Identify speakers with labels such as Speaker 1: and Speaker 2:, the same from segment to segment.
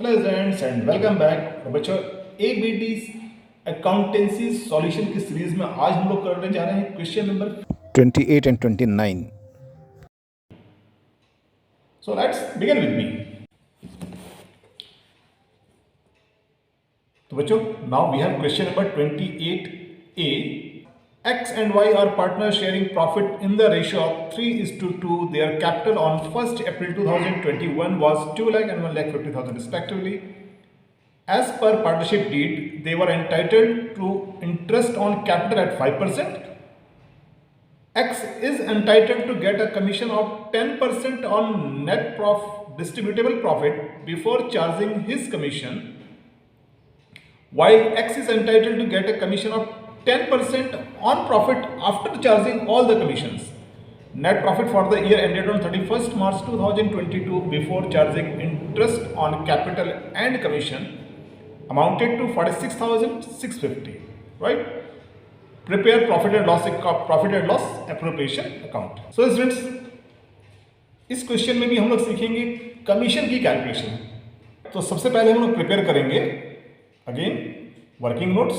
Speaker 1: Hello students and welcome back. तो बच्चों ABT accountancy solution की सीरीज में आज हम लोग करने जा रहे हैं question number
Speaker 2: 28 and 29.
Speaker 1: So let's begin with me. तो बच्चों now we have question number 28A। X and Y are partners sharing profit in the ratio of 3:2. Their capital on 1st April 2021 was 2 lakh and 1,50,000 respectively. As per partnership deed, they were entitled to interest on capital at 5%. X is entitled to get a commission of 10% on net distributable profit before charging his commission, while X is entitled to get a commission of 10% on profit after charging all the commissions. Net profit for the year ended on 31st March 2022 before charging interest on capital and commission amounted to 46,650. Right? Prepare profit and loss appropriation account. So students, इस question में भी हम लोग सीखेंगे commission की calculation. तो सबसे पहले हम लोग प्रिपेयर करेंगे अगेन वर्किंग नोट्स।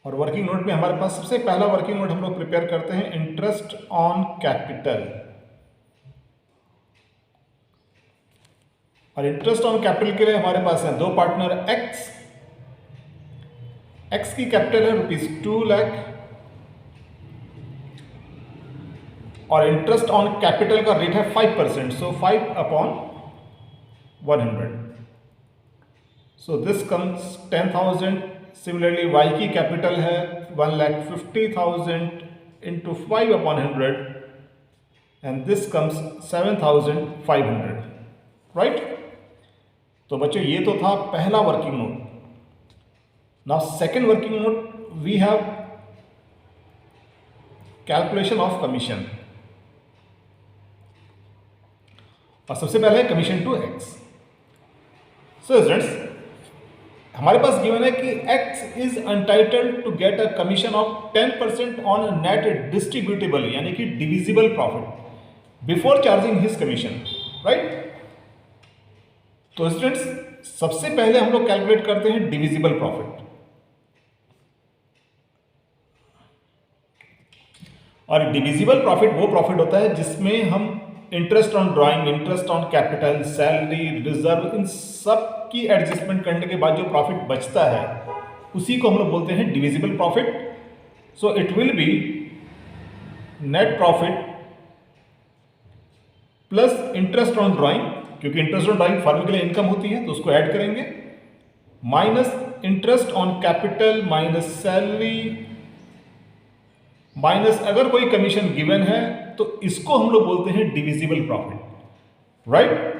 Speaker 1: और वर्किंग नोट में हमारे पास सबसे पहला वर्किंग नोट हम लोग प्रिपेयर करते हैं इंटरेस्ट ऑन कैपिटल। और इंटरेस्ट ऑन कैपिटल के लिए हमारे पास है दो पार्टनर एक्स की कैपिटल है ₹2 लाख और इंटरेस्ट ऑन कैपिटल का रेट है 5%, so 5/100, so this comes 10,000। Similarly Y की कैपिटल है 1,50,000 into 5/100 and this comes 7,500। Right? तो बच्चों ये तो था पहला working note. Now second working note we have calculation of commission. और सबसे पहले commission to X. So students, हमारे पास गिवन है कि X is entitled to get a commission of 10% on net distributable यानी कि divisible profit before charging his commission. Right? तो स्टूडेंट्स सबसे पहले हम लोग कैलकुलेट करते हैं डिविजिबल प्रॉफिट। और डिविजिबल प्रॉफिट वो प्रॉफिट होता है जिसमें हम interest on drawing, interest on capital, salary, reserve, इन सब की एडजस्टमेंट करने के बाद जो प्रॉफिट बचता है उसी को हम लोग बोलते हैं divisible profit. So it will be net profit plus interest on drawing, क्योंकि इंटरेस्ट ऑन ड्राइंग फर्म के लिए इनकम होती है तो उसको ऐड करेंगे, minus interest on capital minus salary minus अगर कोई कमीशन गिवन है तो इसको हम लोग बोलते हैं डिविजिबल प्रॉफिट। राइट?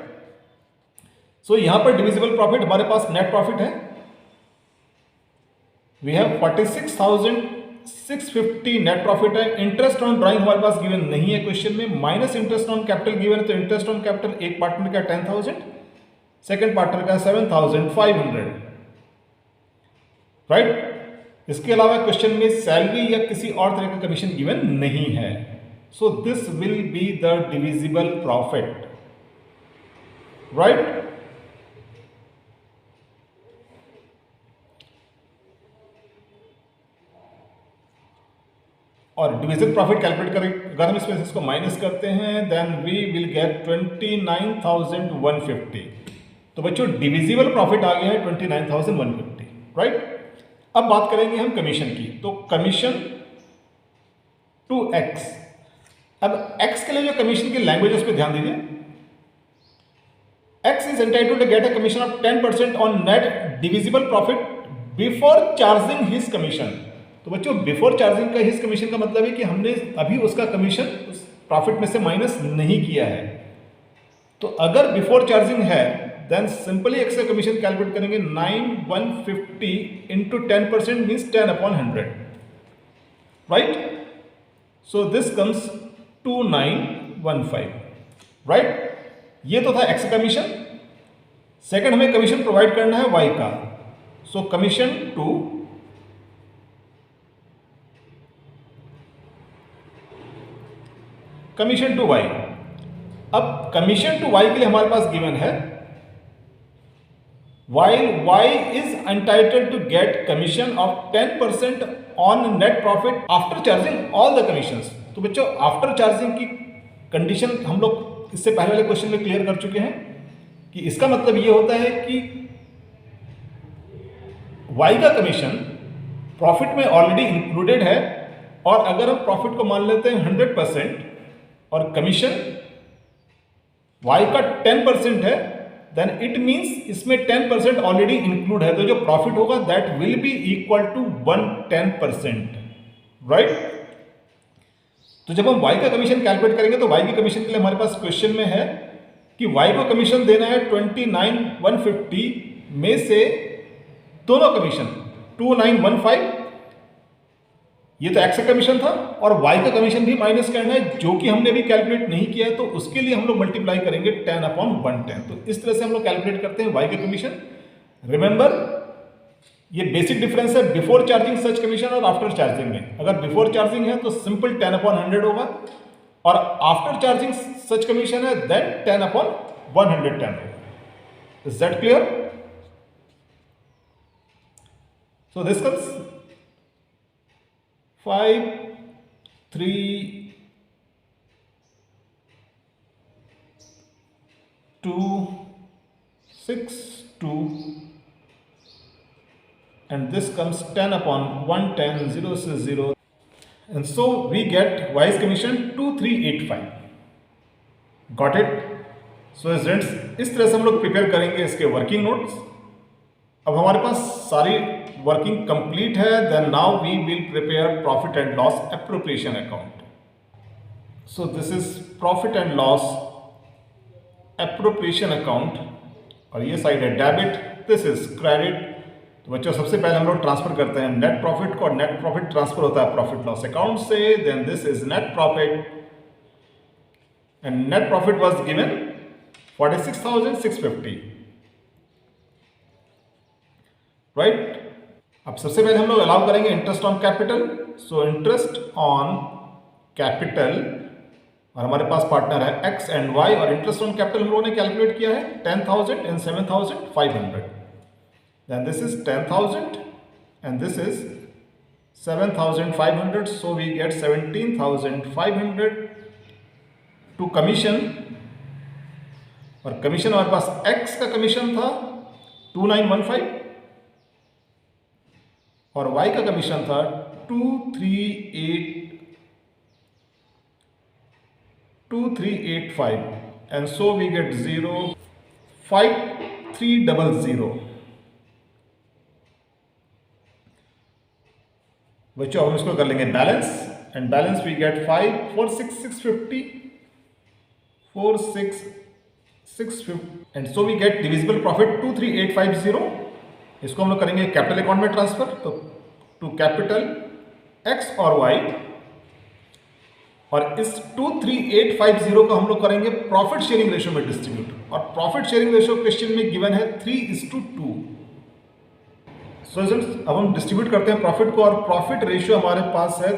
Speaker 1: सो यहां पर डिविजिबल प्रॉफिट हमारे पास नेट प्रॉफिट है, वी हैव 46,650 नेट प्रॉफिट है। इंटरेस्ट ऑन ड्राइंग हमारे पास गिवन नहीं है क्वेश्चन में, minus interest on capital given है, तो इंटरेस्ट ऑन कैपिटल एक पार्टनर का 10,000, सेकेंड पार्टनर का 7,500। राइट? इसके अलावा क्वेश्चन में सैलरी या किसी और तरह का कमीशन गिवन नहीं है, so this will be the divisible profit. Right? और डिविजिबल प्रॉफिट कैलकुलेट करें अगर हम इसमें इसको माइनस करते हैं देन वी विल गेट 29,150। तो बच्चों डिविजिबल प्रॉफिट आ गया है 29,150। राइट? अब बात करेंगे हम कमीशन की। तो कमीशन टू एक्स। अब एक्स के लिए जो कमीशन की लैंग्वेज उस पर ध्यान दीजिए। X is entitled to get a commission of 10% on net divisible profit before charging his commission. तो बच्चों बिफोर चार्जिंग का हिज कमीशन का मतलब है कि हमने अभी उसका कमीशन उस प्रॉफिट में से माइनस नहीं किया है। तो अगर बिफोर चार्जिंग है देन सिंपली एक्स का कमीशन कैलकुलेट करेंगे 9,150 into 10% means 10/100। Right? So this comes 2,915। Right? ये तो था एक्स का कमीशन। सेकंड हमें कमीशन प्रोवाइड करना है वाई का, so commission to commission to Y. अब कमीशन टू वाई के लिए हमारे पास गिवन है while y is entitled to get commission of 10% on net profit after charging all the commissions। तो बच्चों आफ्टर चार्जिंग की कंडीशन हम लोग इससे पहले वाले क्वेश्चन में क्लियर कर चुके हैं कि इसका मतलब ये होता है कि y का कमीशन प्रॉफिट में ऑलरेडी इंक्लूडेड है, और अगर हम प्रॉफिट को मान लेते हैं 100% और कमीशन y का 10% है, देन इट मीन्स इसमें 10% ऑलरेडी इंक्लूड है, तो जो प्रॉफिट होगा that will be equal to 110%, right. तो जब हम y का कमीशन कैलकुलेट करेंगे तो y की कमीशन के लिए हमारे पास क्वेश्चन में है कि y को कमीशन देना है 29,150 में से दोनों कमीशन 2,915, ये तो x का कमीशन था, और y का कमीशन भी माइनस करना है जो कि हमने अभी कैलकुलेट नहीं किया है, तो उसके लिए हम लोग मल्टीप्लाई करेंगे 10/110। तो इस तरह से हम लोग कैलकुलेट करते हैं y का कमीशन। रिमेंबर ये बेसिक डिफरेंस है बिफोर चार्जिंग सच कमीशन और आफ्टर चार्जिंग में। अगर बिफोर चार्जिंग है तो सिंपल 10/100 होगा, और आफ्टर चार्जिंग सच कमीशन है देन 10/110 होगा। Is that clear? So this comes 5, 3, 2, 6, 2, and this comes 10/110, 0 से 0, and so we get y's commission 2385. Got it? So students, इस तरह से हम लोग प्रिपेयर करेंगे इसके वर्किंग नोट्स। अब हमारे पास सारी वर्किंग कंप्लीट है, then now we will prepare profit and loss appropriation account. So this is profit and loss appropriation account, और ये साइड है डेबिट, दिस इज क्रेडिट। तो बच्चों सबसे पहले हम लोग ट्रांसफर करते हैं नेट प्रॉफिट को, और नेट प्रॉफिट ट्रांसफर होता है प्रॉफिट लॉस अकाउंट से, then this is net profit, and net profit was given 46,650, right. अब सबसे पहले हम लोग अलाउ करेंगे interest on capital. So interest on capital, और हमारे पास पार्टनर है एक्स एंड वाई, और इंटरेस्ट ऑन कैपिटल हम लोगों ने कैलकुलेट किया है 10,000 and 7,500। Then this is 10,000 and this is 7,500, so we get 17,500 to commission, और कमीशन हमारे पास एक्स का कमीशन था 2,915 और y का कमीशन था 2385, एंड सो वी गेट 05300। बच्चों हम इसको कर लेंगे balance, and balance we get 546,650, 46,650, and so we get divisible profit 23,850। इसको हम लोग करेंगे कैपिटल अकाउंट में ट्रांसफर, तो टू कैपिटल एक्स और वाई, और इस 23,850 को हम लोग करेंगे प्रॉफिट शेयरिंग रेशियो में डिस्ट्रीब्यूट, और प्रॉफिट शेयरिंग रेशियो क्वेश्चन में गिवन है 3:2। सो अब हम डिस्ट्रीब्यूट करते हैं प्रॉफिट को, और प्रॉफिट रेशियो हमारे पास है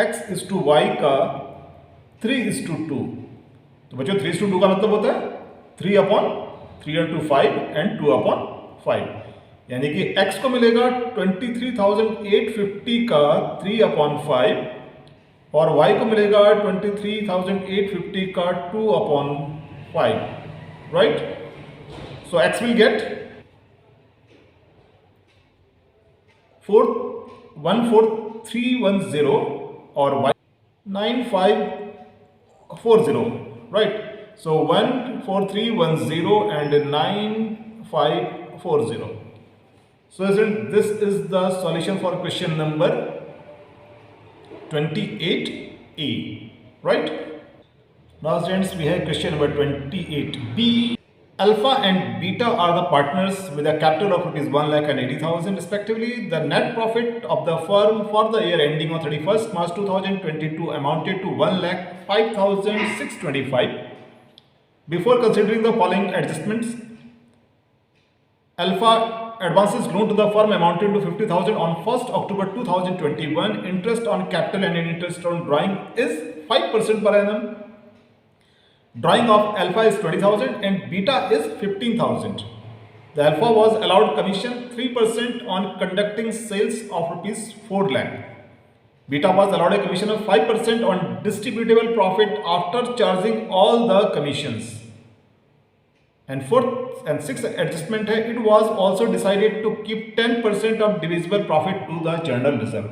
Speaker 1: x/y का 3:2। तो बच्चों 3:2 का मतलब होता है 3/3/5 एंड 2/5, यानी कि x को मिलेगा 23,850 का 3/5, और y को मिलेगा 23,850 का 2/5, right. So x will get 14310 और y 9540, right. So 14310 and 9540. So this is the solution for question number 28A, right? Now students, we have question number 28B. Alpha and beta are the partners with a capital of ₹1,80,000 respectively. The net profit of the firm for the year ending on 31st March 2022 amounted to ₹1,05,625. Before considering the following adjustments, Alpha advances loan to the firm amounting to 50,000 on 1st October 2021. Interest on capital and interest on drawing is 5% per annum. Drawing of alpha is 20,000 and beta is 15,000. The alpha was allowed commission 3% on conducting sales of rupees 4 lakh. Beta was allowed a commission of 5% on distributable profit after charging all the commissions. And fourth and sixth adjustment है, it was also decided to keep 10% of divisible profit to the general reserve.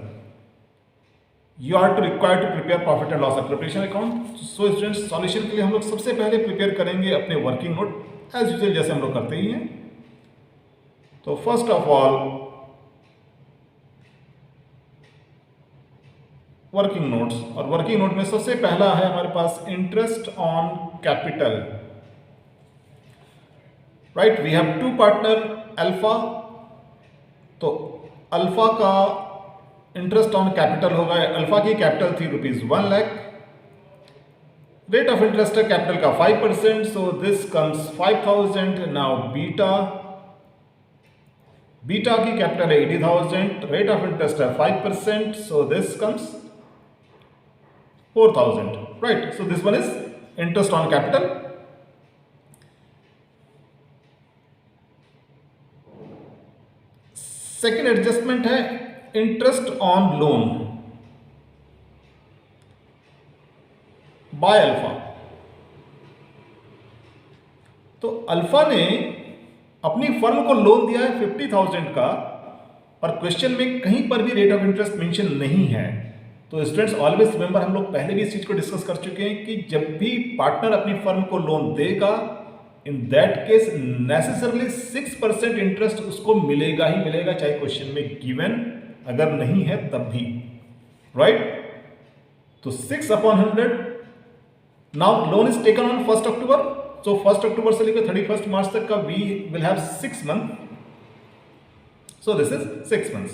Speaker 1: You are to required to prepare profit and loss preparation account. So students, solution के लिए हम लोग सबसे पहले prepare करेंगे अपने working note as usual, जैसे हम लोग करते ही हैं. तो first of all working notes, और वर्किंग नोट में सबसे पहला है हमारे पास interest on capital. Right, we have to partner alpha. तो अल्फा का इंटरेस्ट ऑन कैपिटल होगा, अल्फा की कैपिटल थी rupees 1 lakh. Rate of interest है कैपिटल का 5%, so this comes 5,000. Now beta की कैपिटल है 80,000, रेट ऑफ इंटरेस्ट है 5%, so this comes 4,000. Right, so this one is interest on capital. Second adjustment है interest on loan by alpha. तो alpha ने अपनी firm को लोन दिया है 50,000 का, और क्वेश्चन में कहीं पर भी रेट ऑफ इंटरेस्ट मेंशन नहीं है. तो स्टूडेंट्स ऑलवेज रिमेंबर, हम लोग पहले भी इस चीज को डिस्कस कर चुके हैं कि जब भी पार्टनर अपनी फर्म को लोन देगा, in that case necessarily 6% interest उसको मिलेगा ही मिलेगा, चाहे क्वेश्चन में गिवन अगर नहीं है तब भी. राइट, तो 6/100. Now loan is taken on 1st October. So 1st October से लेकर 31st March तक का we will have 6 months. So this is 6 months.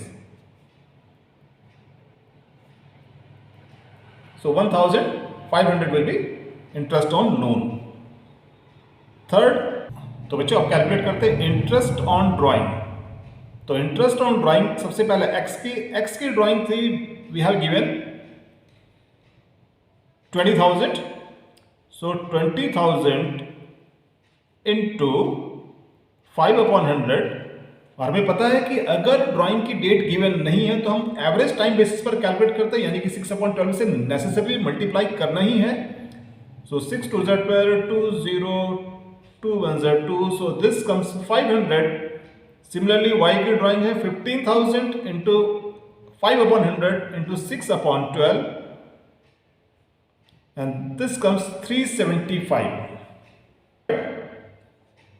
Speaker 1: So 1,500 will be interest on loan. Third, तो बच्चों आप कैलकुलेट करते हैं इंटरेस्ट ऑन ड्राइंग. तो इंटरेस्ट ऑन ड्राइंग सबसे पहले एक्स की ड्राइंग थी, we have given 20,000. So 20,000 into 5/100. और हमें पता है कि अगर ड्राइंग की डेट गिवन नहीं है तो हम एवरेज टाइम बेसिस पर कैलकुलेट करते हैं, यानी कि 6/12 से नेसेसरली मल्टीप्लाई करना ही है. So 6 2 Z 2 0 2 1 Z 2, so this comes 500. Similarly y की ड्राइंग है 15,000 into 5/100 into 6/12, and this comes 375.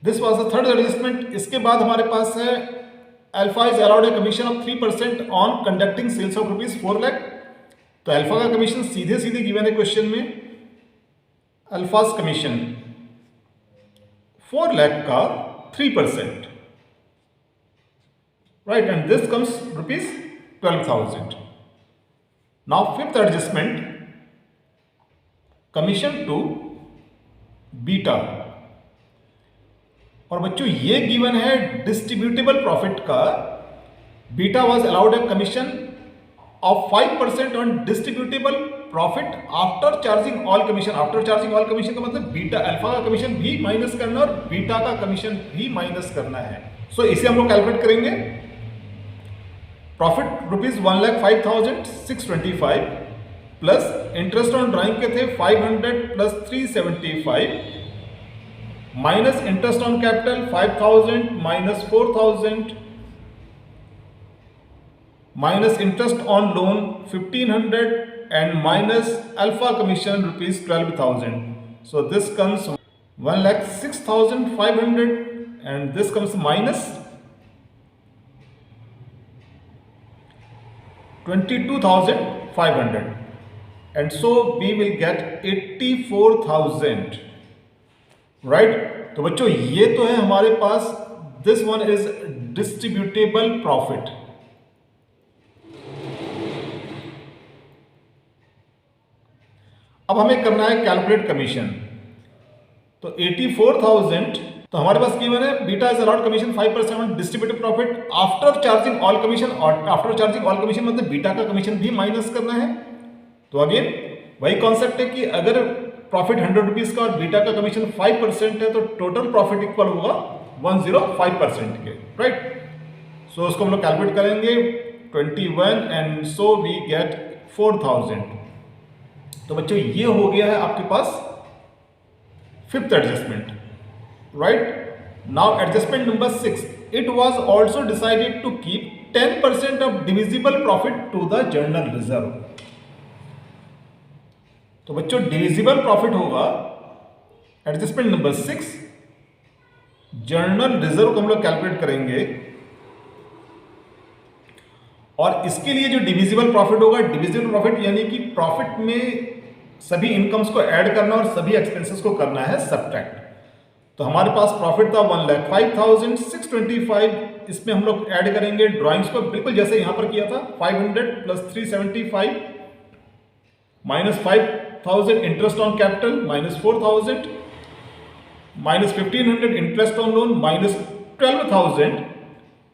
Speaker 1: This was the third adjustment. इसके बाद हमारे पास है alpha is allowed a commission of 3% on conducting sales of rupees 4 lakh. तो अल्फा का commission सीधे सीधे गिवन है क्वेश्चन में. अल्फाज कमीशन 4 लाख का 3%. Right, and this comes rupees 12,000. Now fifth adjustment, commission to beta. और बच्चों ये गिवन है डिस्ट्रीब्यूटेबल प्रॉफिट का. Beta was allowed a commission of 5% on distributable profit after charging all commission. After charging all commission का मतलब beta alpha का commission भी minus करना और बीटा का कमीशन भी माइनस करना है. सो इसे हम लोग कैलकुलेट करेंगे. Profit rupees 1,05,625 plus interest on drawing के थे 500 plus 375 minus interest on capital 5,000 minus 4,000 minus interest on loan 1,500 and minus alpha commission rupees 12,000. So this comes 1,06,500 and this comes minus 22,500, and so we will get 84,000. Right, तो बच्चों ये तो है हमारे पास, this one is distributable profit. अब हमें करना है कैलकुलेट कमीशन. तो 84,000 तो हमारे पास गिवन है beta is allowed commission 5% on distributive profit after charging all commission, और आफ्टर चार्जिंग ऑल कमीशन मतलब बीटा का कमीशन भी माइनस करना है। तो अगेन वही कॉन्सेप्ट है कि अगर प्रॉफिट 100 रुपीज का और बीटा का कमीशन 5% है तो टोटल प्रॉफिट इक्वल होगा 105% के, राइट। सो उसको हम लोग कैलकुलेट करेंगे 21 एंड सो वी गेट 4000। तो बच्चों ये हो गया है आपके पास fifth adjustment, right. Now adjustment number 6, it was also decided to keep 10% of divisible profit to the general reserve. तो बच्चों डिविजिबल प्रॉफिट होगा एडजस्टमेंट नंबर 6, जर्नल रिजर्व को हम लोग कैलकुलेट करेंगे और इसके लिए जो डिविजिबल प्रॉफिट होगा, डिविजिबल प्रॉफिट यानी कि प्रॉफिट में सभी इनकम्स को ऐड करना और सभी एक्सपेंसेस को करना है सब्ट्रैक्ट। तो हमारे पास प्रॉफिट था 1,05,625, इसमें हम लोग ऐड करेंगे ड्राइंग्स को बिल्कुल जैसे यहां पर किया था, 500 plus 375 minus 5,000 interest on capital minus 4,000 minus 1,500 interest on loan minus 12,000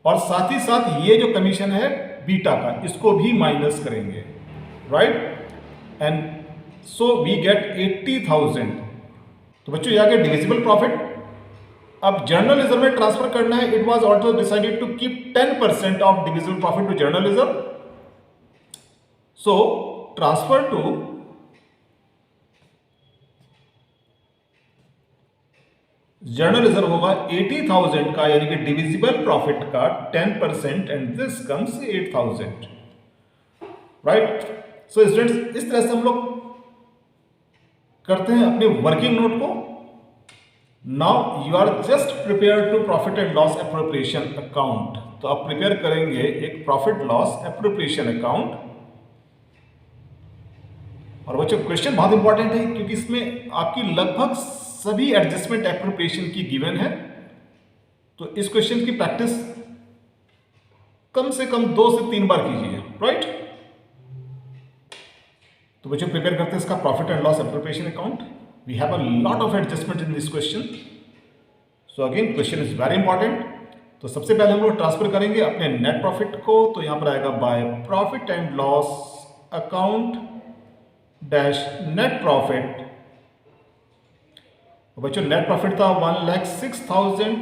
Speaker 1: और साथ ही साथ ये जो कमीशन है बीटा का इसको भी माइनस करेंगे, right. And so we get 80,000। तो बच्चों ये आ गया डिविजिबल प्रॉफिट। अब जर्नल रिजर्व में ट्रांसफर करना है। It was also decided to keep 10% of divisible profit to general reserve. So transfer to general reserve होगा 80,000 का, यानी कि डिविजिबल प्रॉफिट का 10% and this comes 8,000, right. So students इस तरह से हम लोग करते हैं अपने वर्किंग नोट को। Now you are just prepare to profit and loss appropriation account. तो आप प्रिपेयर करेंगे एक प्रॉफिट लॉस एप्रोप्रिएशन अकाउंट। और बच्चों क्वेश्चन बहुत इंपॉर्टेंट है क्योंकि इसमें आपकी लगभग सभी एडजस्टमेंट एप्रोप्रिएशन की गिवन है। तो इस क्वेश्चन की प्रैक्टिस कम से कम 2 से 3 बार कीजिए, राइट। तो बच्चों प्रिपेयर करते हैं इसका profit and loss appropriation account. We have a lot of adjustment in this question. So again question is very important. तो सबसे पहले हम लोग ट्रांसफर करेंगे अपने नेट प्रॉफिट को। तो यहां पर आएगा by profit and loss account dash net profit. बच्चों नेट प्रॉफिट था 1,06,000,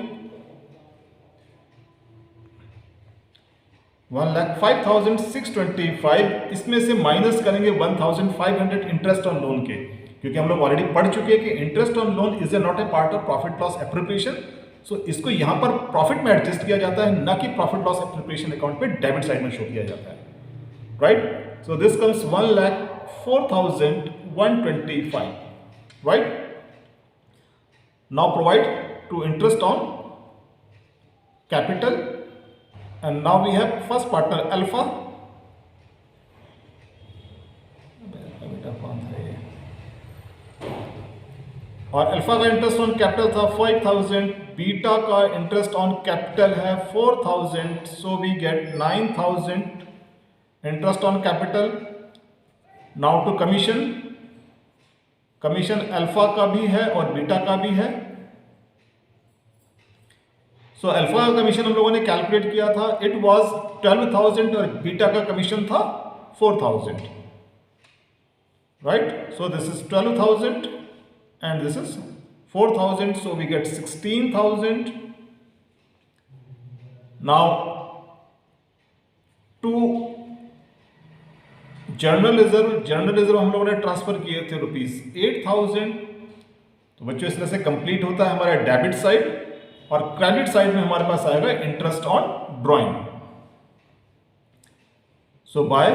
Speaker 1: 1,05,625। इसमें से माइनस करेंगे 1,500 इंटरेस्ट ऑन लोन के, क्योंकि हम लोग ऑलरेडी पढ़ चुके हैं कि interest on loan is not a part of profit loss appropriation. So इसको यहां पर प्रॉफिट में एडजस्ट किया जाता है, ना कि प्रॉफिट लॉस एप्रोप्रिएशन अकाउंट पे डेबिट साइड में शो किया जाता है, right. So this comes 1,04,125, right. Now provide to interest on capital, and now we have first partner alpha. और अल्फा का इंटरेस्ट ऑन कैपिटल था 5,000, बीटा का इंटरेस्ट ऑन कैपिटल है 4,000, so we get 9,000 interest on capital. Now to commission, commission alpha का भी है और beta का भी है। सो अल्फा का कमीशन हम लोगों ने कैलकुलेट किया था, इट वाज 12,000 और बीटा का कमीशन था 4,000, right. So this is 12,000 and this is 4,000, so we get 16,000। Now to general reserve हम लोगों ने ट्रांसफर किए थे ₹8,000। तो बच्चों इस तरह से कंप्लीट होता है हमारा डेबिट साइड, और क्रेडिट साइड में हमारे पास आएगा interest on drawing. So bye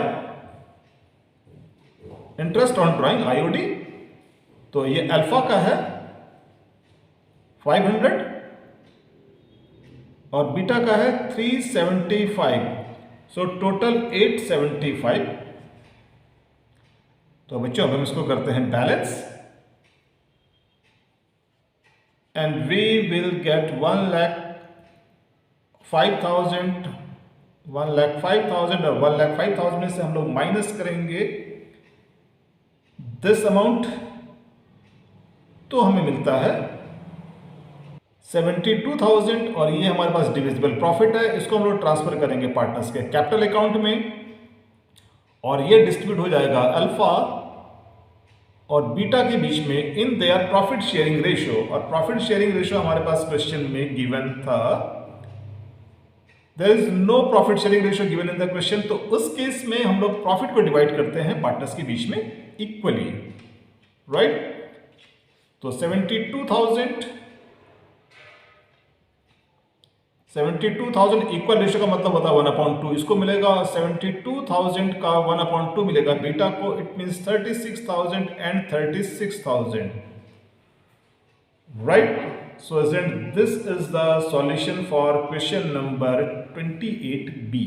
Speaker 1: interest on drawing IOD, तो ये अल्फा का है 500 और बीटा का है 375, सो टोटल 875। तो बच्चों अब हम इसको करते हैं balance, and we will get 1,05,000, 1,05,000 और 1,05,000 में से हम लोग माइनस करेंगे दिस अमाउंट, तो हमें मिलता है 72,000 और ये हमारे पास डिविजिबल प्रॉफिट है, इसको हम लोग ट्रांसफर करेंगे पार्टनर्स के कैपिटल अकाउंट में और ये डिस्ट्रीब्यूट हो जाएगा अल्फा और बीटा के बीच में in their profit sharing ratio. और प्रॉफिट शेयरिंग रेशियो हमारे पास क्वेश्चन में गिवन था, there is no profit sharing ratio given in the question, तो उस केस में हम लोग प्रॉफिट को डिवाइड करते हैं पार्टनर्स के बीच में इक्वली, राइट। तो 72,000 इक्वल रेशियो का मतलब होता है 1/2, इसको मिलेगा 72,000 का 1/2 मिलेगा बीटा को, it means 36,000 and 36,000, right. So isn't this is the solution for question number 28B.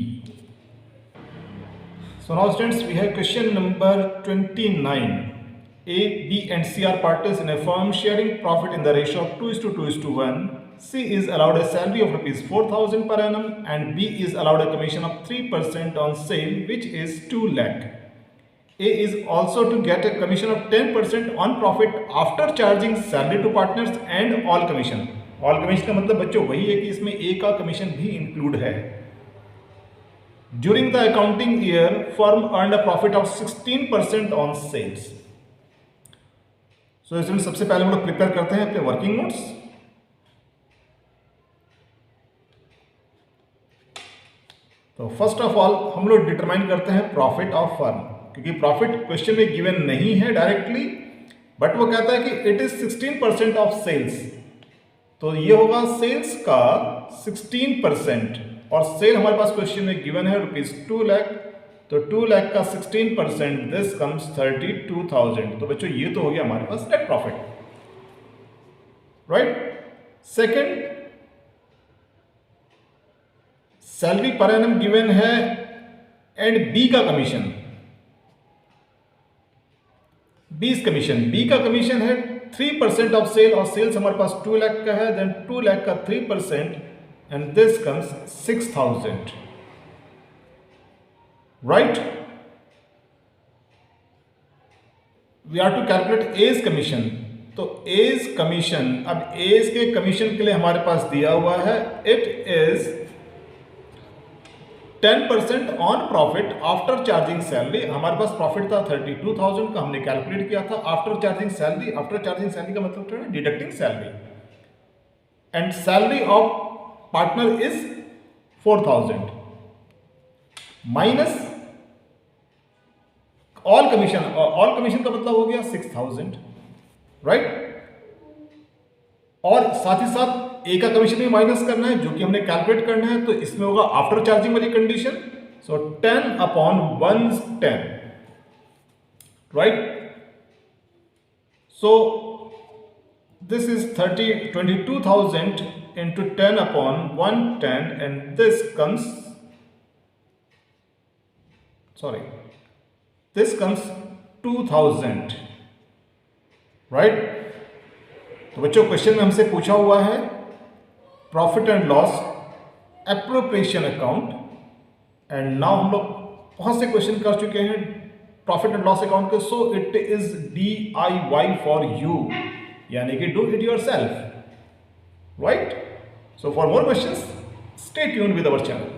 Speaker 1: So now students, we have question number 29. A, B and C are partners in a firm sharing profit in the ratio of 2:2:1. C is allowed a salary of rupees 4,000 per annum and B is allowed a commission of 3% on sale, which is 2 lakh. A is also to get a commission of 10% on profit after charging salary to partners and all commission. All commission का मतलब बच्चों वही है कि इसमें A का commission भी include है। During the accounting year, firm earned a profit of 16% on sales. So इसमें सबसे पहले हम लोग प्रिपेयर करते हैं अपने वर्किंग नोट्स। तो फर्स्ट ऑफ ऑल हम लोग डिटरमाइन करते हैं प्रॉफिट ऑफ फर्म, क्योंकि प्रॉफिट क्वेश्चन में गिवन नहीं है डायरेक्टली, बट वो कहता है कि इट इज 16% ऑफ सेल्स, तो ये होगा सेल्स का 16%, और सेल हमारे पास क्वेश्चन में गिवन है रुपीज 2 लाख, तो 2 लाख का 16% दिस कम्स 32,000। तो बच्चों ये तो हो गया हमारे पास net profit, right. Second, salary per annum given है एंड बी का कमीशन, बी का कमीशन है 3% ऑफ सेल, और सेल्स हमारे पास 2 लाख का है, देन 2 लाख का 3% and this comes 6,000, right. We are to calculate as commission, तो एज कमीशन, अब एज के कमीशन के लिए हमारे पास दिया हुआ है it is 10% on profit after charging salary. हमारे पास प्रॉफिट था 32,000 का, हमने कैलकुलेट किया था after charging salary. After charging salary का मतलब क्या है? Deducting salary, and salary of partner is 4,000 minus all commission, all commission का मतलब हो गया 6,000, राइट। और साथ ही साथ ए का कमीशन भी माइनस करना है, जो कि हमने कैलकुलेट करना है, तो इसमें होगा आफ्टर चार्जिंग वाली condition, so 10/110, right. So this is 22,000 into 10/110 and this comes 2,000, right. तो बच्चों क्वेश्चन में हमसे पूछा हुआ है profit and loss appropriation account, and now हम लोग बहुत से क्वेश्चन कर चुके हैं प्रॉफिट एंड लॉस अकाउंट के, so it is DIY for you, यानी कि do it yourself, right. So for more questions, stay tuned with our channel.